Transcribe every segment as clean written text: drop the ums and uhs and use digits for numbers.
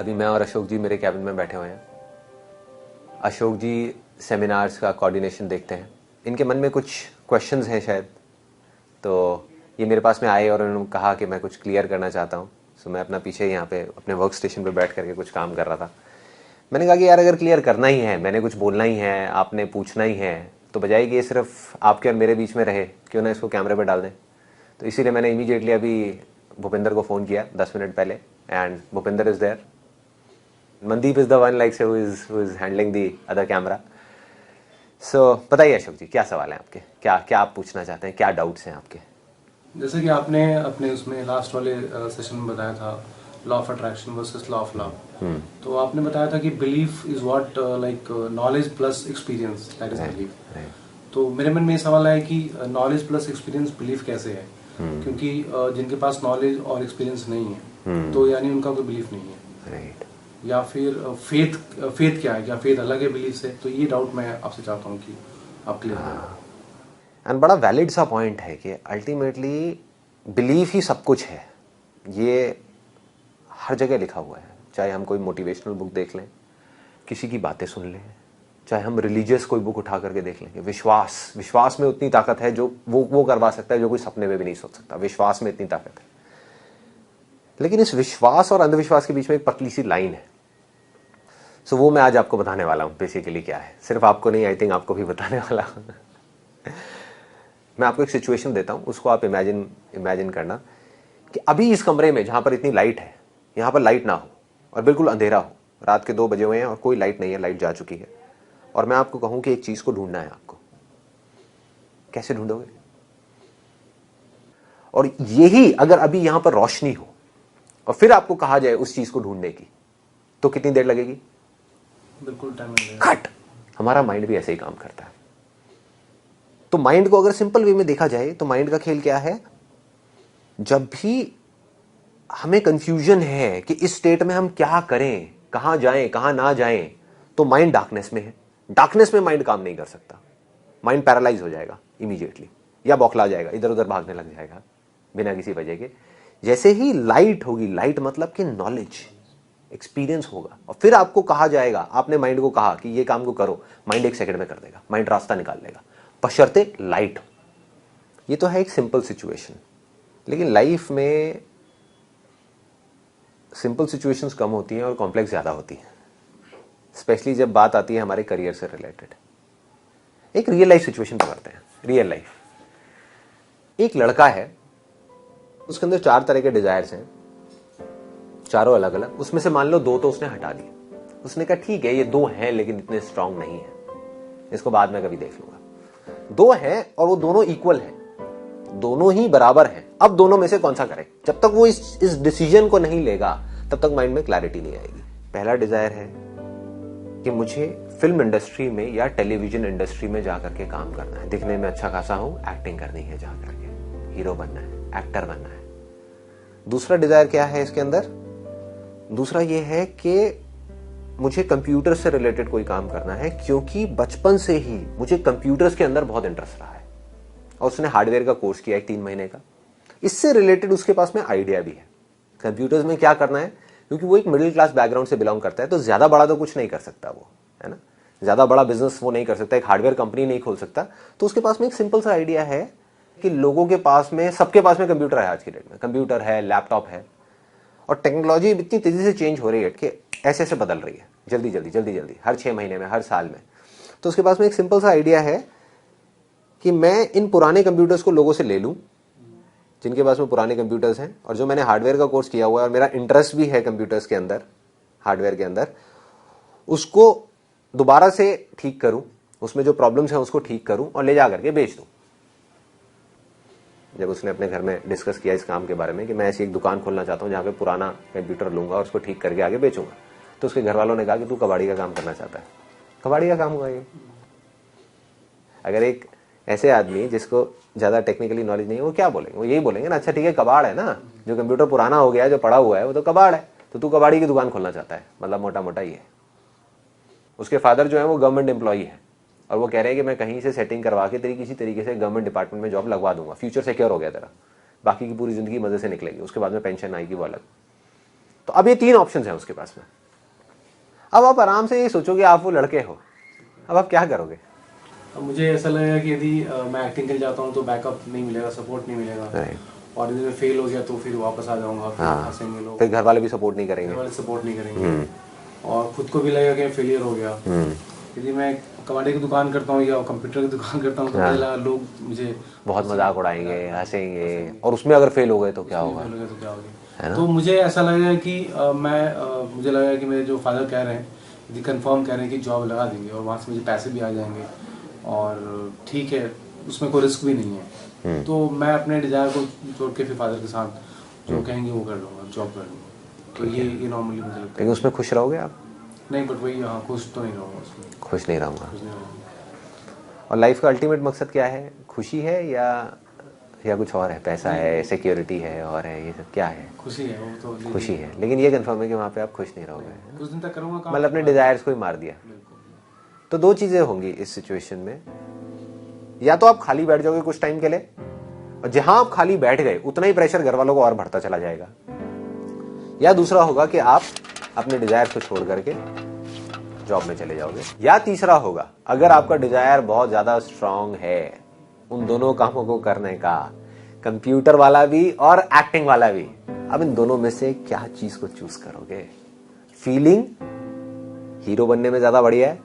अभी मैं और अशोक जी मेरे कैबिन में बैठे हुए हैं। अशोक जी सेमिनार्स का कोऑर्डिनेशन देखते हैं। इनके मन में कुछ क्वेश्चंस हैं शायद, तो ये मेरे पास में आए और उन्होंने कहा कि मैं कुछ क्लियर करना चाहता हूँ। सो मैं अपना पीछे यहाँ पे अपने वर्क स्टेशन पर बैठ करके कुछ काम कर रहा था। मैंने कहा कि यार अगर क्लियर करना ही है, मैंने कुछ बोलना ही है, आपने पूछना ही है, तो बजाय कि ये सिर्फ आपके और मेरे बीच में रहे, क्यों ना इसको कैमरे पर डाल दें। तो इसीलिए मैंने इमीडिएटली अभी भूपेंद्र को फ़ोन किया 10 मिनट पहले, and Bhupendra is there. Mandeep is the one like say who is handling the other camera. So बताइए अशोक जी, क्या सवाल है आपके, क्या क्या आप पूछना चाहते हैं, क्या डाउट्स हैं आपके? जैसे कि आपने अपने उसमें लास्ट वाले सेशन में बताया था law of attraction versus law of love, तो आपने बताया था कि belief is what like knowledge plus experience, that is belief. तो मेरे मन में ये सवाल है कि नॉलेज प्लस एक्सपीरियंस बिलीफ कैसे है? क्योंकि जिनके पास नॉलेज और एक्सपीरियंस नहीं है तो यानी उनका कोई बिलीफ नहीं है, या फिर फेथ क्या है, या फेथ अलग है बिलीफ से? तो ये डाउट मैं आपसे चाहता हूँ कि आप क्लियर करें। एंड बड़ा वैलिड सा पॉइंट है कि अल्टीमेटली बिलीफ ही सब कुछ है। ये हर जगह लिखा हुआ है, चाहे हम कोई मोटिवेशनल बुक देख लें, किसी की बातें सुन लें, चाहे हम रिलीजियस कोई बुक उठा करके देख लेंगे। विश्वास में उतनी ताकत है जो वो करवा सकता है जो कोई सपने में भी नहीं सोच सकता। विश्वास में इतनी ताकत है। लेकिन इस विश्वास और अंधविश्वास के बीच में एक पतली सी लाइन है। सो वो मैं आज आपको बताने वाला हूं बेसिकली क्या है। सिर्फ आपको नहीं, आई थिंक आपको भी बताने वाला हूं। मैं आपको एक सिचुएशन देता हूं, उसको आप इमेजिन करना कि अभी इस कमरे में जहां पर इतनी लाइट है, यहां पर लाइट ना हो और बिल्कुल अंधेरा हो, रात के 2 बजे हुए हैं और कोई लाइट नहीं है, लाइट जा चुकी है, और मैं आपको कहूं कि एक चीज को ढूंढना है आपको। कैसे ढूंढोगे? और यही अगर अभी यहां पर रोशनी हो और फिर आपको कहा जाए उस चीज को ढूंढने की, तो कितनी देर लगेगी? बिल्कुल टाइम लगेगा। कट। हमारा माइंड भी ऐसे ही काम करता है। तो माइंड को अगर सिंपल वे में देखा जाए तो माइंड का खेल क्या है? जब भी हमें कंफ्यूजन है कि इस स्टेट में हम क्या करें, कहां जाएं कहां ना जाएं, तो माइंड डार्कनेस में है। डार्कनेस में माइंड काम नहीं कर सकता। माइंड पैरालाइज हो जाएगा इमीडिएटली, या बौखला जाएगा, इधर उधर भागने लग जाएगा बिना किसी वजह के। जैसे ही लाइट होगी, लाइट मतलब कि नॉलेज, एक्सपीरियंस होगा, और फिर आपको कहा जाएगा, आपने माइंड को कहा कि ये काम को करो, माइंड 1 सेकंड में कर देगा, माइंड रास्ता निकाल लेगा, बशर्ते लाइट हो। ये तो है एक सिंपल सिचुएशन। लेकिन लाइफ में सिंपल सिचुएशंस कम होती हैं और कॉम्प्लेक्स ज़्यादा होती हैं, स्पेशली जब बात आती है हमारे करियर से रिलेटेड। एक रियल लाइफ सिचुएशन पकड़ते हैं। रियल लाइफ, एक लड़का है, उसके अंदर 4 तरह के डिजायर्स हैं, चारों अलग अलग। उसमें से मान लो 2 तो उसने हटा दिए। उसने कहा ठीक है, ये 2 हैं लेकिन इतने स्ट्रांग नहीं है, इसको बाद में कभी देख लूंगा। 2 हैं और वो दोनों इक्वल हैं, दोनों ही बराबर हैं। अब दोनों में से कौन सा करें? जब तक वो इस डिसीजन को नहीं लेगा तब तक माइंड में क्लैरिटी नहीं आएगी। पहला डिजायर है कि मुझे फिल्म इंडस्ट्री में या टेलीविजन इंडस्ट्री में जाकर के काम करना है, दिखने में अच्छा खासा हूं, एक्टिंग करनी है, जाकर के हीरो बनना है, एक्टर बनना है। दूसरा डिजायर क्या है इसके अंदर? दूसरा ये है कि मुझे कंप्यूटर से रिलेटेड कोई काम करना है, क्योंकि बचपन से ही मुझे कंप्यूटर्स के अंदर बहुत इंटरेस्ट रहा है, और उसने हार्डवेयर का कोर्स किया है 3 महीने का। इससे रिलेटेड उसके पास में आइडिया भी है कंप्यूटर्स में क्या करना है, क्योंकि वो एक मिडिल क्लास बैकग्राउंड से बिलोंग करता है। तो ज्यादा बड़ा तो कुछ नहीं कर सकता वो, है ना, ज्यादा बड़ा बिजनेस वो नहीं कर सकता, एक हार्डवेयर कंपनी नहीं खोल सकता। तो उसके पास में एक सिंपल सा आइडिया है कि लोगों के पास में, सबके पास में कंप्यूटर है, आज की डेट में कंप्यूटर है, लैपटॉप है, और टेक्नोलॉजी इतनी तेजी से चेंज हो रही है कि ऐसे ऐसे बदल रही है, जल्दी जल्दी, हर 6 महीने में, हर साल में। तो उसके पास में एक सिंपल सा आइडिया है कि मैं इन पुराने कंप्यूटर्स को लोगों से ले लूं, जिनके पास में पुराने कंप्यूटर्स हैं, और जो मैंने हार्डवेयर का कोर्स किया हुआ है और मेरा इंटरेस्ट भी है कंप्यूटर्स के अंदर, हार्डवेयर के अंदर, उसको दोबारा से ठीक करूं, उसमें जो प्रॉब्लम्स हैं उसको ठीक करूं और ले जा करके बेच दूं। जब उसने अपने घर में डिस्कस किया इस काम के बारे में कि मैं ऐसी एक दुकान खोलना चाहता हूं जहां पे पुराना कंप्यूटर लूंगा और उसको ठीक करके आगे बेचूंगा, तो उसके घर वालों ने कहा कि तू कबाड़ी का काम करना चाहता है। कबाड़ी का काम हुआ ये। अगर एक ऐसे आदमी जिसको ज्यादा टेक्निकली नॉलेज नहीं है, वो क्या बोलेंगे? वो यही बोलेंगे ना, अच्छा ठीक है, कबाड़ है ना, जो कंप्यूटर पुराना हो गया, जो पड़ा हुआ है, वो तो कबाड़ है, तो तू कबाड़ी की दुकान खोलना चाहता है, मतलब मोटा मोटा ये है। उसके फादर जो है वो गवर्नमेंट एम्प्लॉई है, और वो कह रहे हैं कि मैं कहीं से सेटिंग करवा के तेरी किसी तरीके से गवर्नमेंट डिपार्टमेंट में जॉब लगवा दूंगा, फ्यूचर सिक्योर हो गया तेरा, बाकी की पूरी जिंदगी मजे से निकलेगी, उसके बाद में पेंशन आएगी वो अलग। तो अब ये 3 ऑप्शन हैं उसके पास में। अब आप आराम से ये सोचो कि आप वो लड़के हो, अब आप क्या करोगे? अब मुझे ऐसा लगेगा कि यदि मैं एक्टिंग के लिए जाता हूँ तो बैकअप नहीं मिलेगा, सपोर्ट नहीं मिलेगा, और यदि मैं फेल हो गया तो फिर वापस आ जाऊंगा, फिर हंसेंगे लोग, फिर घर वाले भी सपोर्ट नहीं करेंगे, घर वाले सपोर्ट नहीं करेंगे, और खुद को भी लगेगा कि फेलियर हो गया। यदि मैं कबाड़ी की दुकान करता हूँ या कंप्यूटर की दुकान करता हूँ तो पहला लोग मुझे बहुत मजाक उड़ाएंगे, हंसेंगे, और उसमें अगर फेल हो गए तो क्या होगा? तो क्या होगा? तो मुझे ऐसा लगेगा कि मुझे लगेगा कि मेरे जो फादर कह रहे हैं, यदि कंफर्म कह रहे हैं कि जॉब लगा देंगे और वहाँ से मुझे पैसे भी आ जाएंगे और ठीक है, उसमें कोई रिस्क भी नहीं है, तो मैं अपने डिजायर को छोड़ के फिर फादर के साथ जो कहेंगे वो कर लूँगा, जॉब कर लूँगा। तो ये नॉर्मली मुझे लगता है। लेकिन उसमें खुश रहोगे आप? नहीं, बट वही, हाँ, खुश तो नहीं रहूँगा उसमें, खुश नहीं रहूँगा। खुश नहीं रहूँगा। और लाइफ का अल्टीमेट मकसद क्या है? खुशी है या कुछ और है? पैसा है, सिक्योरिटी है, और है, ये सब क्या है? खुशी है, वो तो खुशी है, लेकिन ये कंफर्म है कि वहाँ पे आप खुश नहीं रहोगे। कुछ दिन तक करूँगा काम, मतलब अपने डिजायर्स को ही मार दिया। तो 2 चीजें होंगी इस सिचुएशन में, या तो आप खाली बैठ जाओगे कुछ टाइम के लिए, और जहां आप खाली बैठ गए उतना ही प्रेशर घर वालों को और बढ़ता चला जाएगा, या दूसरा होगा कि आप अपने डिजायर को छोड़ करके जॉब में चले जाओगे, या तीसरा होगा, अगर आपका डिजायर बहुत ज्यादा स्ट्रांग है उन दोनों कामों को करने का, कंप्यूटर वाला भी और एक्टिंग वाला भी, अब इन दोनों में से क्या चीज को चूज करोगे? फीलिंग हीरो बनने में ज्यादा बढ़िया है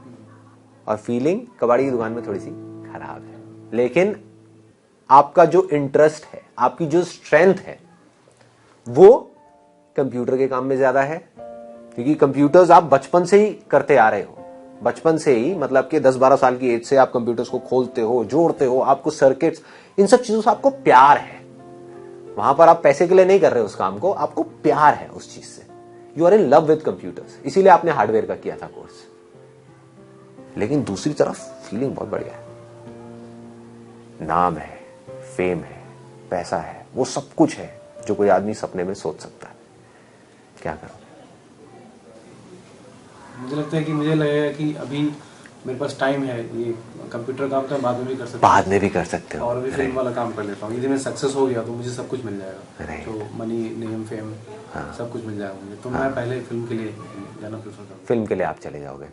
और फीलिंग कबाड़ी की दुकान में थोड़ी सी खराब है, लेकिन आपका जो इंटरेस्ट है, आपकी जो स्ट्रेंथ है, वो कंप्यूटर के काम में ज्यादा है, क्योंकि कंप्यूटर्स आप बचपन से ही करते आ रहे हो। बचपन से ही, मतलब कि 10-12 साल की एज से आप कंप्यूटर्स को खोलते हो, जोड़ते हो, आपको सर्किट्स, इन सब चीजों से आपको प्यार है। वहां पर आप पैसे के लिए नहीं कर रहे हो उस काम को, आपको प्यार है उस चीज से। You are in love with computers, इसीलिए आपने हार्डवेयर का किया था कोर्स। लेकिन दूसरी तरफ फीलिंग बहुत बढ़िया है, नाम है, फेम है, पैसा है, वो सब कुछ है जो कोई आदमी सपने में सोच सकता है। क्या करोगे? मुझे लगता है कि मुझे लगेगा कि अभी मेरे पास टाइम है, ये कंप्यूटर काम तो बाद में भी कर सकता हूँ, बाद में भी कर सकते हो, और अभी फिल्म वाला काम कर लेता हूँ। यदि मैं सक्सेस हो गया तो मुझे सब कुछ मिल जाएगा, तो मनी, नेम, फेम, सब कुछ मिल जाएगा मुझे, तो मैं पहले फिल्म के लिए जाना प्रेफर करूँगा। फिल्म के लिए आप चले जाओगे,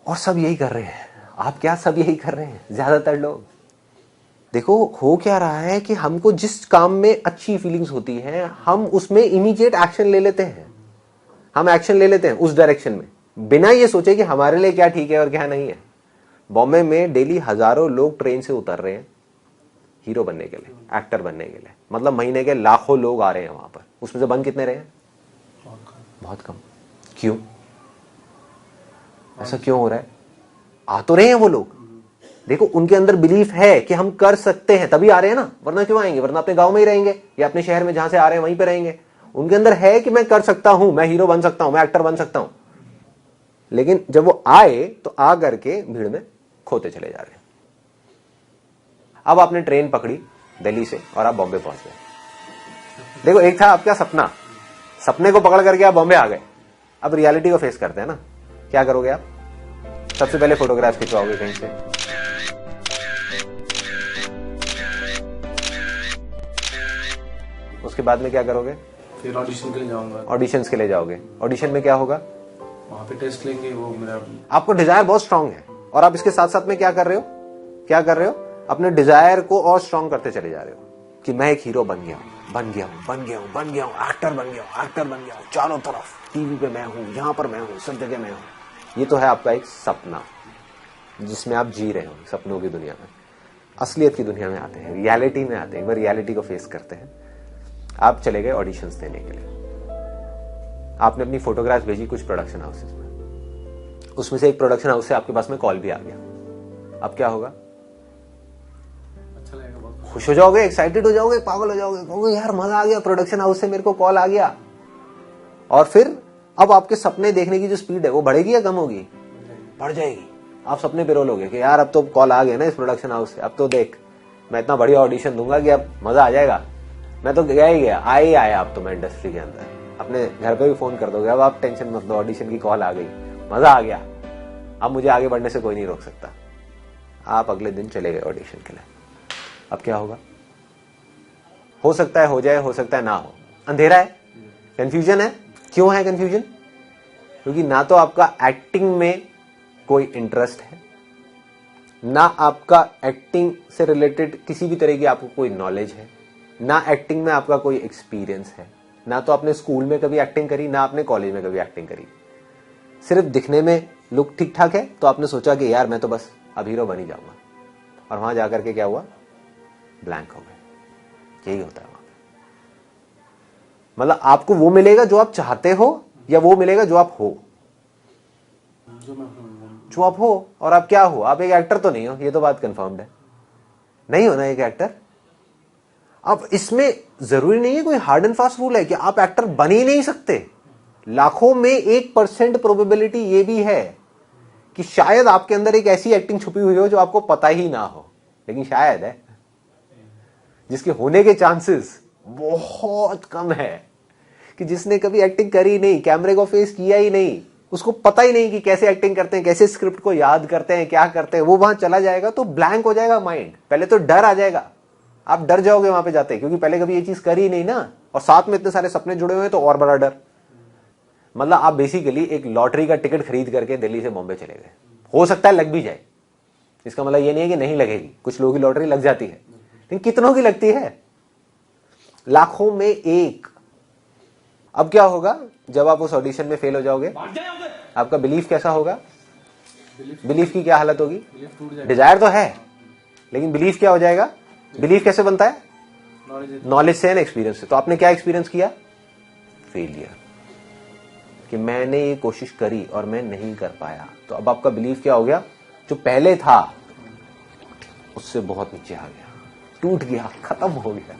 और सब यही कर रहे हैं। आप क्या, सब यही कर रहे हैं ज्यादातर लोग। देखो हो क्या रहा है कि हमको जिस काम में अच्छी फीलिंग्स होती हैं, हम उसमें इमीडिएट एक्शन ले लेते हैं, हम एक्शन ले लेते हैं उस डायरेक्शन में, बिना ये सोचे कि हमारे लिए क्या ठीक है और क्या नहीं है। बॉम्बे में डेली हजारों लोग ट्रेन से उतर रहे हैं हीरो बनने के लिए, एक्टर बनने के लिए, मतलब महीने के लाखों लोग आ रहे हैं वहां पर, उसमें से बन कितने रहे हैं? बहुत कम। क्यों? ऐसा क्यों हो रहा है? आ तो रहे हैं वो लोग, देखो उनके अंदर बिलीफ है कि हम कर सकते हैं, तभी आ रहे हैं ना, वरना क्यों आएंगे? वरना अपने गांव में ही रहेंगे या अपने शहर में जहां से आ रहे हैं वहीं पे रहेंगे। उनके अंदर है कि मैं कर सकता हूं, मैं हीरो बन सकता हूं, मैं एक्टर बन सकता हूं, लेकिन जब वो आए तो आ करके भीड़ में खोते चले जा रहे हैं। अब आपने ट्रेन पकड़ी दिल्ली से और आप बॉम्बे पहुंच गए। देखो एक था आपका सपना, सपने को पकड़ करके आप बॉम्बे आ गए, अब रियलिटी को फेस करते हैं ना। क्या करोगे आप? सबसे पहले फोटोग्राफ खिंचवाओगे कहीं से, उसके बाद में क्या करोगे? फिर ऑडिशन के लिए जाऊंगा। ऑडिशंस के लिए जाओगे। ऑडिशन में क्या होगा? वहां पे टेस्ट लेंगे, वो मेरा, आपको डिजायर बहुत स्ट्रांग है और आप इसके साथ साथ में क्या कर रहे हो? क्या कर रहे हो? अपने डिजायर को और स्ट्रांग करते चले जा रहे हो कि मैं एक हीरो बन गया हूं, बन गया हूं, बन गया हूं, बन गया हूं, एक्टर बन गया हूं, एक्टर बन गया हूं, चारों तरफ टीवी पे मैं हूं, यहां पर मैं हूं, सब जगह मैं हूं। ये तो है आपका एक सपना जिसमें आप जी रहे हो, सपनों की दुनिया में। असलियत की दुनिया में आते हैं, रियलिटी में आते हैं, एक बार रियलिटी को फेस करते हैं। आप चले गए ऑडिशंस देने के लिए, आपने अपनी फोटोग्राफ भेजी कुछ प्रोडक्शन हाउसेस में, उसमें से एक प्रोडक्शन हाउस से आपके पास में कॉल भी आ गया। अब क्या होगा? अच्छा लगेगा, बहुत खुश हो जाओगे, एक्साइटेड हो जाओगे, पागल हो जाओगे, कहोगे यार मजा आ गया, प्रोडक्शन हाउस से मेरे को कॉल आ गया। और फिर अब आपके सपने देखने की जो स्पीड है वो बढ़ेगी या कम होगी? बढ़ जाएगी। आप सपने पे रोलोगे कि यार अब तो कॉल आ गया ना इस प्रोडक्शन हाउस से, अब तो देख मैं इतना बढ़िया ऑडिशन दूंगा कि अब मजा आ जाएगा। मैं तो गया ही गया, आ ही आया अब तो मैं इंडस्ट्री के अंदर। अपने घर पे भी फोन कर दोगे, अब आप टेंशन मत लो, ऑडिशन की कॉल आ गई, मजा आ गया, अब मुझे आगे बढ़ने से कोई नहीं रोक सकता। आप अगले दिन चले गए ऑडिशन के लिए। अब क्या होगा? हो सकता है हो जाए, हो सकता है ना हो, अंधेरा है, कंफ्यूजन है। क्यों है कंफ्यूजन? क्योंकि ना तो आपका एक्टिंग में कोई इंटरेस्ट है, ना आपका एक्टिंग से रिलेटेड किसी भी तरह की आपको कोई नॉलेज है, ना एक्टिंग में आपका कोई एक्सपीरियंस है, ना तो आपने स्कूल में कभी एक्टिंग करी, ना आपने कॉलेज में कभी एक्टिंग करी। सिर्फ दिखने में लुक ठीक ठाक है तो आपने सोचा कि यार मैं तो बस अब हीरो बन ही जाऊंगा, और वहां जाकर के क्या हुआ? ब्लैंक हो गए। यही होता है वहां पे। मतलब आपको वो मिलेगा जो आप चाहते हो, या वो मिलेगा जो आप हो? जो आप हो। और आप क्या हो? आप एक एक्टर तो नहीं हो, ये तो बात कंफर्म्ड है, नहीं हो ना एक एक्टर। अब इसमें जरूरी नहीं है कोई हार्ड एंड फास्ट रूल है कि आप एक्टर बन ही नहीं सकते। लाखों में 1% प्रोबेबिलिटी ये भी है कि शायद आपके अंदर एक ऐसी एक्टिंग छुपी हुई हो जो आपको पता ही ना हो, लेकिन शायद है, जिसके होने के चांसेस बहुत कम है। कि जिसने कभी एक्टिंग करी नहीं, कैमरे को फेस किया ही नहीं, उसको पता ही नहीं कि कैसे एक्टिंग करते हैं, कैसे स्क्रिप्ट को याद करते हैं, क्या करते हैं, वो वहां चला जाएगा तो ब्लैंक हो जाएगा माइंड। पहले तो डर आ जाएगा, आप डर जाओगे वहां पे जाते, क्योंकि पहले कभी ये चीज करी नहीं ना, और साथ में इतने सारे सपने जुड़े हुए हैं तो और बड़ा डर। मतलब आप बेसिकली एक लॉटरी का टिकट खरीद करके दिल्ली से बॉम्बे चले गए। हो सकता है लग भी जाए, इसका मतलब ये नहीं है कि नहीं लगेगी, कुछ लोगों की लॉटरी लग जाती है, लेकिन कितनों की लगती है? लाखों में एक। अब क्या होगा जब आप उस ऑडिशन में फेल हो जाओगे? आपका बिलीफ कैसा होगा? बिलीफ की क्या हालत होगी? डिजायर तो है, लेकिन बिलीफ क्या हो जाएगा? बिलीफ कैसे बनता है? नॉलेज से एंड एक्सपीरियंस से। तो आपने क्या एक्सपीरियंस किया? फेलियर, कि मैंने ये कोशिश करी और मैं नहीं कर पाया। तो अब आपका बिलीफ क्या हो गया? जो पहले था उससे बहुत नीचे आ गया, टूट गया, खत्म हो गया।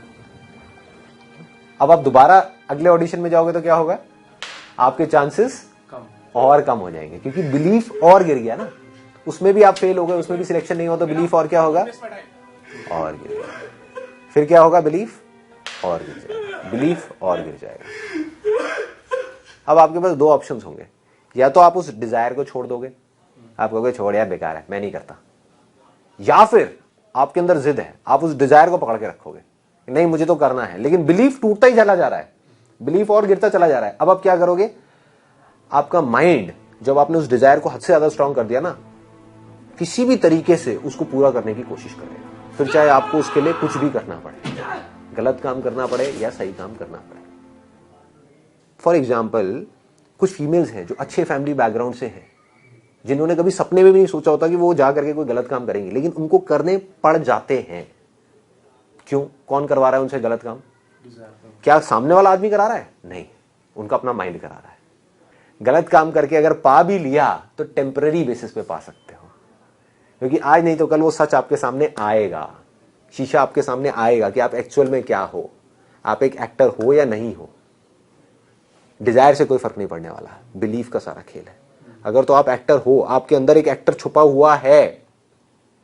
अब आप दोबारा अगले ऑडिशन में जाओगे तो क्या होगा? आपके चांसेस और कम हो जाएंगे, क्योंकि बिलीफ और गिर गया ना। उसमें भी आप फेल हो गए, उसमें भी सिलेक्शन नहीं हुआ, तो बिलीफ और क्या होगा? और गिर गया। फिर क्या होगा? बिलीफ और गिर जाएगा, बिलीफ और गिर जाएगा। अब आपके पास दो ऑप्शंस होंगे, या तो आप उस डिजायर को छोड़ दोगे, आप कहोगे छोड़ यार बेकार है, मैं नहीं करता, या फिर आपके अंदर जिद है, आप उस डिजायर को पकड़ के रखोगे, नहीं मुझे तो करना है, लेकिन बिलीफ टूटता ही चला जा रहा है, बिलीफ और गिरता चला जा रहा है। अब आप क्या करोगे? आपका माइंड, जब आपने उस डिजायर को हद से ज्यादा स्ट्रांग कर दिया ना, किसी भी तरीके से उसको पूरा करने की कोशिश करेगा, फिर चाहे आपको उसके लिए कुछ भी करना पड़े, गलत काम करना पड़े या सही काम करना पड़े। फॉर एग्जाम्पल, कुछ फीमेल्स हैं जो अच्छे फैमिली बैकग्राउंड से हैं, जिन्होंने कभी सपने में भी नहीं सोचा होता कि वो जा करके कोई गलत काम करेंगे, लेकिन उनको करने पड़ जाते हैं। क्यों? कौन करवा रहा है उनसे गलत काम? क्या सामने वाला आदमी करा रहा है? नहीं, उनका अपना माइंड करा रहा है। गलत काम करके अगर पा भी लिया तो टेम्पररी बेसिस पे पा सकते हो, क्योंकि आज नहीं तो कल वो सच आपके सामने आएगा, शीशा आपके सामने आएगा कि आप एक्चुअल में क्या हो, आप एक एक्टर हो या नहीं हो। डिजायर से कोई फर्क नहीं पड़ने वाला, बिलीफ का सारा खेल है। अगर तो आप एक्टर हो, आपके अंदर एक एक्टर छुपा हुआ है,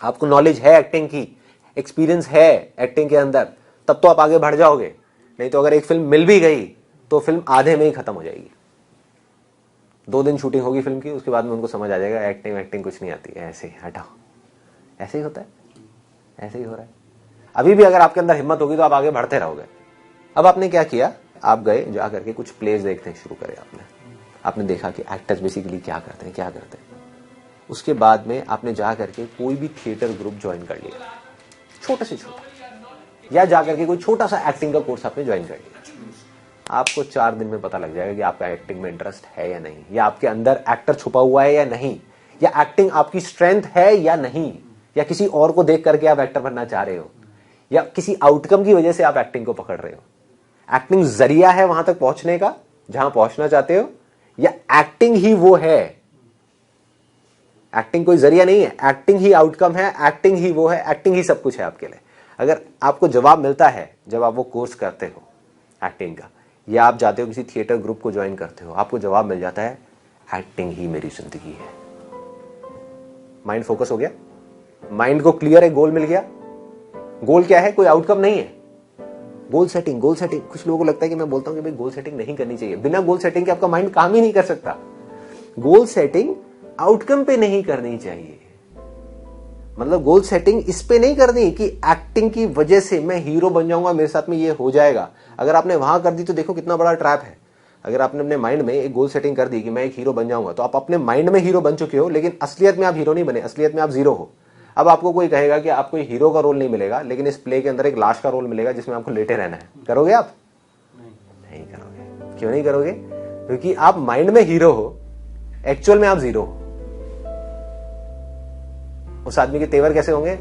आपको नॉलेज है एक्टिंग की, एक्सपीरियंस है एक्टिंग के अंदर, तब तो आप आगे बढ़ जाओगे। नहीं तो अगर एक फिल्म मिल भी गई तो फिल्म आधे में ही खत्म हो जाएगी। 2 दिन शूटिंग होगी फिल्म की, उसके बाद में उनको समझ आ जाएगा एक्टिंग कुछ नहीं आती है, ऐसे ही हटाओ। ऐसे ही होता है, ऐसे ही हो रहा है। अभी भी अगर आपके अंदर हिम्मत होगी तो आप आगे बढ़ते रहोगे। अब आपने क्या किया? आप गए जा करके कुछ प्लेस देखने शुरू करे आपने देखा कि एक्टर्स बेसिकली क्या करते हैं। उसके बाद में आपने जा करके कोई भी थिएटर ग्रुप ज्वाइन कर लिया, छोटे से छोटा, या जा करके कोई छोटा सा एक्टिंग का कोर्स आपने ज्वाइन कर लिया। आपको 4 दिन में पता लग जाएगा कि आपका एक्टिंग में इंटरेस्ट है या नहीं, या आपके अंदर एक्टर छुपा हुआ है या नहीं, या एक्टिंग आपकी स्ट्रेंथ है या नहीं, या किसी और को देख करके आप एक्टर बनना चाह रहे हो, या किसी आउटकम की वजह से आप एक्टिंग को पकड़ रहे हो। एक्टिंग जरिया है वहां तक पहुंचने का जहां पहुंचना चाहते हो, या एक्टिंग ही वो है? एक्टिंग कोई जरिया नहीं है, एक्टिंग ही आउटकम है, एक्टिंग ही वो है, एक्टिंग ही सब कुछ है आपके लिए। अगर आपको जवाब मिलता है जब आप वो कोर्स करते हो एक्टिंग का, या आप जाते हो किसी थिएटर ग्रुप को ज्वाइन करते हो, आपको जवाब मिल जाता है एक्टिंग ही मेरी जिंदगी है। माइंड फोकस हो गया, माइंड को क्लियर है, गोल मिल गया। गोल क्या है? कोई आउटकम नहीं है। गोल सेटिंग कुछ लोगों को लगता है कि मैं बोलता हूं कि भाई गोल सेटिंग नहीं करनी चाहिए। बिना गोल सेटिंग के आपका माइंड काम ही नहीं कर सकता। गोल सेटिंग आउटकम पे नहीं करनी चाहिए। मतलब गोल सेटिंग इस पे नहीं करनी कि एक्टिंग की वजह से मैं हीरो बन जाऊंगा, मेरे साथ में ये हो जाएगा। अगर आपने वहां कर दी तो देखो कितना बड़ा ट्रैप है। अगर आपने अपने माइंड में एक गोल सेटिंग कर दी कि मैं एक हीरो बन जाऊंगा, तो आप अपने माइंड में हीरो बन चुके हो, लेकिन असलियत में आप हीरो नहीं बने, असलियत में आप जीरो हो। अब आपको कोई कहेगा कि आपको हीरो का रोल नहीं मिलेगा, लेकिन इस प्ले के अंदर एक लाश का रोल मिलेगा जिसमें आपको लेटे रहना है, करोगे आप? नहीं करोगे। क्यों नहीं करोगे? क्योंकि आप माइंड में हीरो हो, एक्चुअल में आप जीरो हो। उस आदमी के तेवर कैसे होंगे?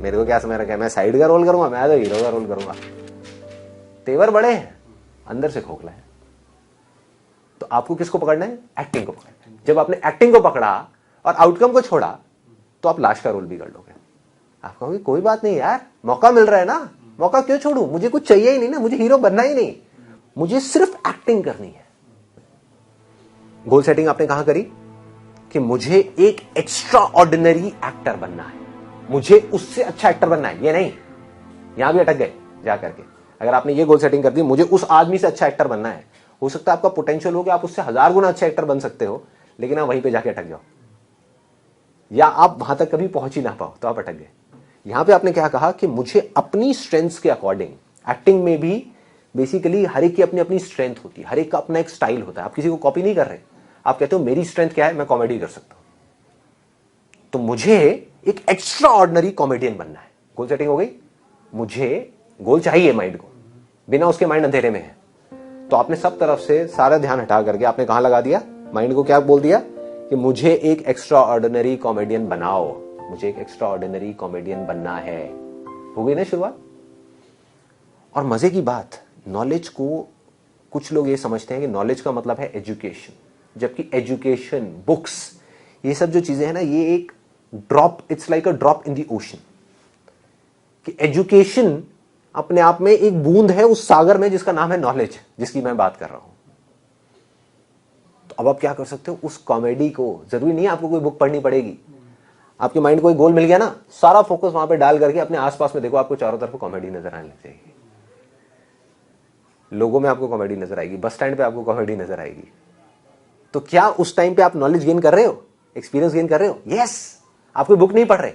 मेरे को क्या समझ रखा है, मैं साइड का रोल करूंगा, मैं तो हीरो का रोल करूंगा। तेवर बड़े हैं, अंदर से खोखला है। तो आपको किसको पकड़ना है? एक्टिंग को पकड़ना है। जब आपने एक्टिंग को पकड़ा और आउटकम को छोड़ा, तो आप लाश का रोल भी कर लोगे। आप कहोगे कोई बात नहीं यार, मौका मिल रहा है ना, मौका क्यों छोड़ूं, मुझे कुछ चाहिए ही नहीं ना, मुझे हीरो बनना ही नहीं, मुझे सिर्फ एक्टिंग करनी है। गोल सेटिंग आपने कहां करी? कि मुझे एक एक्स्ट्रा ऑर्डिनरी एक्टर बनना है, मुझे उससे अच्छा एक्टर बनना है। ये नहीं, यहां भी अटक गए जा करके। अगर आपने ये गोल सेटिंग कर दी, मुझे उस आदमी से अच्छा एक्टर बनना है, हो सकता है आपका पोटेंशियल हो कि आप उससे 1000 गुना अच्छा एक्टर बन सकते हो, लेकिन आप वहीं पे जाके अटक जाओ, या आप वहां तक कभी पहुंच ही ना पाओ, तो आप अटक गए। यहां पे आपने क्या कहा कि मुझे अपनी स्ट्रेंथ्स के अकॉर्डिंग, एक्टिंग में भी बेसिकली हर एक की अपनी अपनी स्ट्रेंथ होती है, हर एक का अपना एक स्टाइल होता है। आप किसी को कॉपी नहीं कर रहे, आप कहते हो मेरी स्ट्रेंथ क्या है, मैं कॉमेडी कर सकता हूं, तो मुझे एक एक्स्ट्रा ऑर्डिनरी कॉमेडियन बनना है। गोल सेटिंग हो गई। मुझे गोल चाहिए माइंड को, बिना उसके माइंड अंधेरे में है। तो आपने सब तरफ से सारा ध्यान हटा करके आपने कहां लगा दिया? माइंड को क्या बोल दिया कि मुझे एक एक्स्ट्रा ऑर्डिनरी कॉमेडियन बनाओ, मुझे एक एक्स्ट्रा ऑर्डिनरी कॉमेडियन बनना है। हो गई ना शुरुआत। और मजे की बात, नॉलेज को कुछ लोग ये समझते हैं कि नॉलेज का मतलब है एजुकेशन, जबकि एजुकेशन, बुक्स, ये सब जो चीजें हैं ना, ये एक drop, it's like a drop in the ocean. कि एजुकेशन अपने आप में एक बूंद है उस सागर में जिसका नाम है नॉलेज, जिसकी मैं बात कर रहा हूं। तो अब आप क्या कर सकते हो? उस कॉमेडी को, जरूरी नहीं है आपको कोई बुक पढ़नी पड़ेगी, आपके माइंड को कोई गोल मिल गया ना, सारा फोकस वहां पे डाल करके अपने आसपास में देखो, आपको चारों तरफ कॉमेडी नजर आने लग जाएगी। लोगों में आपको कॉमेडी नजर आएगी, बस स्टैंड पे आपको कॉमेडी नजर आएगी। तो क्या उस टाइम पे आप नॉलेज गेन कर रहे हो, एक्सपीरियंस गेन कर रहे हो? यस। आप कोई बुक नहीं पढ़ रहे,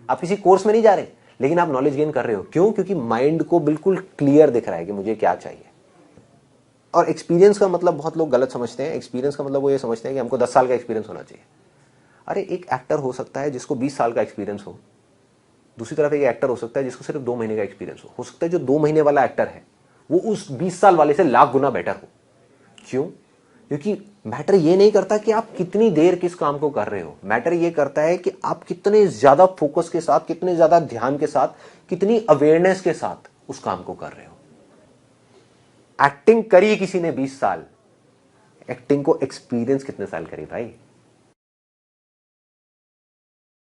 आप किसी कोर्स में नहीं जा रहे, लेकिन आप नॉलेज गेन कर रहे हो। क्यों? क्योंकि माइंड को बिल्कुल क्लियर दिख रहा है कि मुझे क्या चाहिए। और एक्सपीरियंस का मतलब बहुत लोग गलत समझते हैं। एक्सपीरियंस का मतलब वो ये समझते हैं कि हमको 10 साल का एक्सपीरियंस होना चाहिए। अरे एक एक्टर हो सकता है जिसको 20 साल का एक्सपीरियंस हो, दूसरी तरफ एक एक्टर हो सकता है जिसको सिर्फ 2 महीने का एक्सपीरियंस हो सकता है जो 2 महीने वाला एक्टर है वो उस 20 साल वाले से लाख गुना बेटर हो। क्यों? क्योंकि मैटर ये नहीं करता कि आप कितनी देर किस काम को कर रहे हो, मैटर ये करता है कि आप कितने ज्यादा फोकस के साथ, कितने ज्यादा ध्यान के साथ, कितनी अवेयरनेस के साथ उस काम को कर रहे हो। एक्टिंग करी किसी ने 20 साल, एक्टिंग को एक्सपीरियंस कितने साल करी भाई?